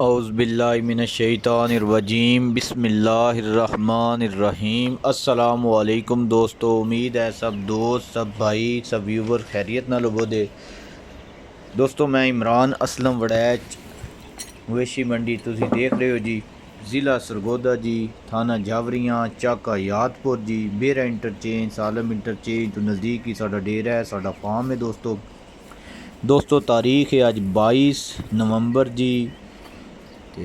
औज़ुबिल्लाहिमिनश्शैतानिर्रजीम बिस्मिल्लाहिर्रहमानिर्रहीम। अस्सलामु अलैकुम दोस्तों, उम्मीद है सब दोस्त, सब भाई, सब व्यूवर खैरियत नाल होवोगे। दोस्तों मैं इमरान असलम वड़ैच मवेशी मंडी तुसी देख रहे हो जी। ज़िला सरगोदा जी, थाना जावरियाँ, चाका यादपुर जी, बेरा इंटरचेंज, सालम इंटरचेंज तो नज़दीक ही साडा डेरा है, साडा फार्म है। दोस्तों तारीख है अज 22 नवंबर जी, तो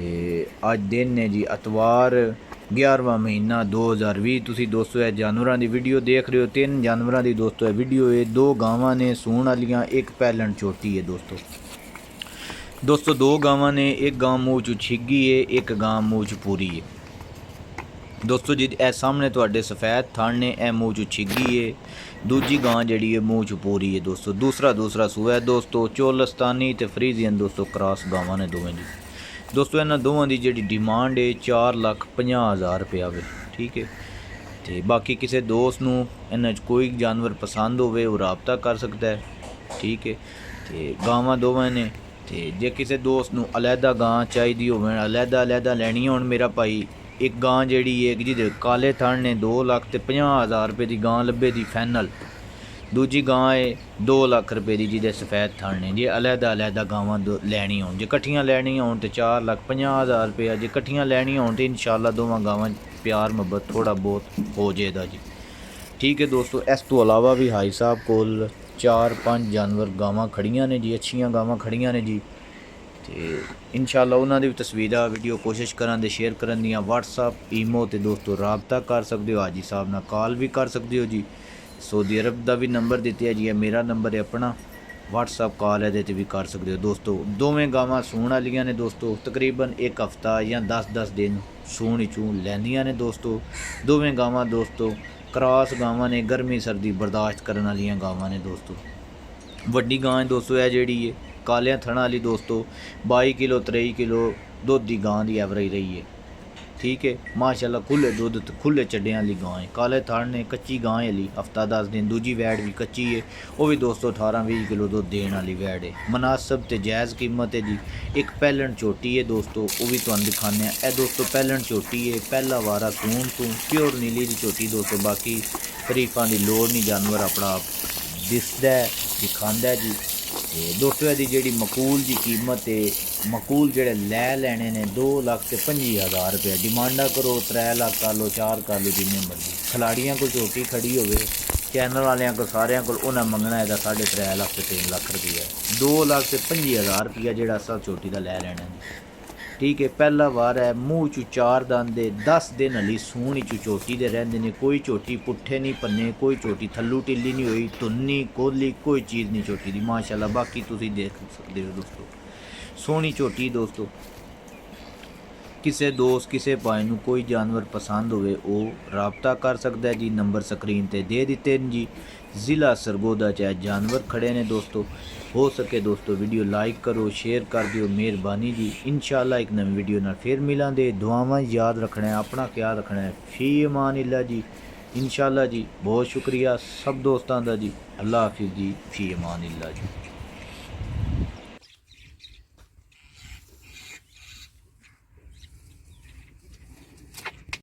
अज दिन है जी अतवार, 11वां महीना 2020। तुसी दोस्तों यह जानवरों की वीडियो देख रहे हो। 3 जानवरों की दोस्तों यह वीडियो है। 2 गावां ने सूण वालियां, एक पैलन छोटी है। दोस्तों 2 गावां ने, एक गांव मूँह चू छिगी है, एक गांव मूँह चू पूरी है। दोस्तों जी ए सामने तुहाडे सफ़ैद थण ने, ए मूँह चू छिगी है, दूजी गां जिहड़ी है मूँह चू पूरी है। दोस्तों दूसरा सूआ है। दोस्तों चोलस्तानी ते फ्रीजियन दोस्तों क्रॉस गावां ने दोवें जी। दोस्तों इन्होंने दोवां की जी डिमांड है 4,50,000 रुपया वे, ठीक है। तो बाकी किसी दोस्त नूं इन्हां कोई जानवर पसंद होवे वो राबता कर सकता है, ठीक है। तो गावां दोवें ने, तो जे किसी दोस्त नूं अलहदा गां चाहिए होवे, अलहदा लैनी होण, मेरा भाई एक गां जिहड़ी है जिहदे काले थण ने 2,50,000 रुपये की गां लब्भे दी फैनल। दूजी गां है 2 लाख रुपये की जिहदे सफ़ैद थण ने। जे अलहदा गावां लैनी होण, जे कट्ठियां लैनियां होण तो 4,50,000 रुपया, जे कट्ठियां लैनियां होण तो इंशाअल्लाह दोवां गावां प्यार मुहब्बत थोड़ा बहुत हो जाएगा जी, ठीक है। दोस्तों इस तो अलावा भी हाई साहब कोल 4-5 जानवर गावां खड़ियां ने जी, अच्छियां गावां खड़ियां ने जी। तो इंशाअल्लाह उन्हां दी तस्वीरां वीडियो कोशिश करां दे शेयर करन दियां। व्हाट्सअप ईमो ते दोस्तों राबता कर सकते हो, हाजी साहब नाल कॉल भी कर सकते हो जी। सऊदी अरब का भी नंबर दिता है जी, मेरा नंबर है अपना, व्हाट्सअप कॉल है भी कर सकते हो। दोस्तों दोवें गावां सूण वालियां ने दोस्तों, तकरीबन एक हफ्ता या 10-10 दिन सूण चूँ लैंदियां ने दोस्तों। दोवें गावां दोस्तों क्रॉस गावां ने, गर्मी सर्दी बर्दाश्त करने वालियां गावां ने दोस्तों। वड्डी गां है दोस्तों है जिहड़ी है कालियां थणा वाली दोस्तों, 22 किलो 23 किलो दुध की गां की एवरेज रही है, ठीक है। माशाल्लाह खुले दुध खुले चड्डियां वाली गां है। काले थण ने, कच्ची गां है ली, हफ्ता 10 दिन। दूजी वैड भी कच्ची है, वह भी दोस्तों 18-20 किलो दुध देने वाली वैड है। मुनासिब ते जायज़ कीमत है जी। एक पैलन चोटी है दोस्तों, वह भी तुहानूं दिखाने। ए दोस्तों पैलन चोटी है, पहला वारा सूण तू प्योर नीली की चोटी दोस्तों। बाकी तरीफां की लोड़ नहीं, जानवर अपना आप दिसदा है, दिखांदा है जी। दोस्तों यदि जी मकूल की कीमत है, मकूल जोड़े लैने ने 2,25,000 रुपया। डिमांडा करो 3 लाख कर लो, 4 कर लो, जिन्ने मर्जी। खिलाड़ियों को छोटी खड़ी हो, चैनल वाले को सारे को उन्हें मंगना है 3.5 लाख से 3 लाख रुपया। 2,25,000 रुपया जोड़ा असा छोटी का लै लेना जी, ठीक है। पहला वार है, मूँह चू 4 दंद, 10 दिन हली सूण चू चोटी दे रहिंदे ने। कोई चोटी पुट्ठे नहीं भन्ने, कोई चोटी थल्लू टिल्ली नहीं हुई, धुन्नी कोहली कोई चीज़ नहीं चोटी दी माशाल्लाह। बाकी तुसीं देख सकते हो दोस्तों, सोहनी चोटी दोस्तों। किसी दोस्त किसी भाई नूं कोई जानवर पसंद होवे वो राबता कर सकता है जी। नंबर स्क्रीन ते दे दिते हैं जी। ज़िला सरगोदा च जानवर खड़े ने दोस्तों। हो सके दोस्तों वीडियो लाइक करो, शेयर कर दियो, मेहरबानी जी। इंशाअल्लाह एक नवी वीडियो नाल फिर मिलांगे। दुआवां याद रखना है, अपना ख्याल रखना है। फी अमान अल्लाह जी, इंशाअल्लाह जी। बहुत शुक्रिया सब दोस्तों का जी। अल्लाह हाफिज़ जी, फी अमान अल्लाह जी।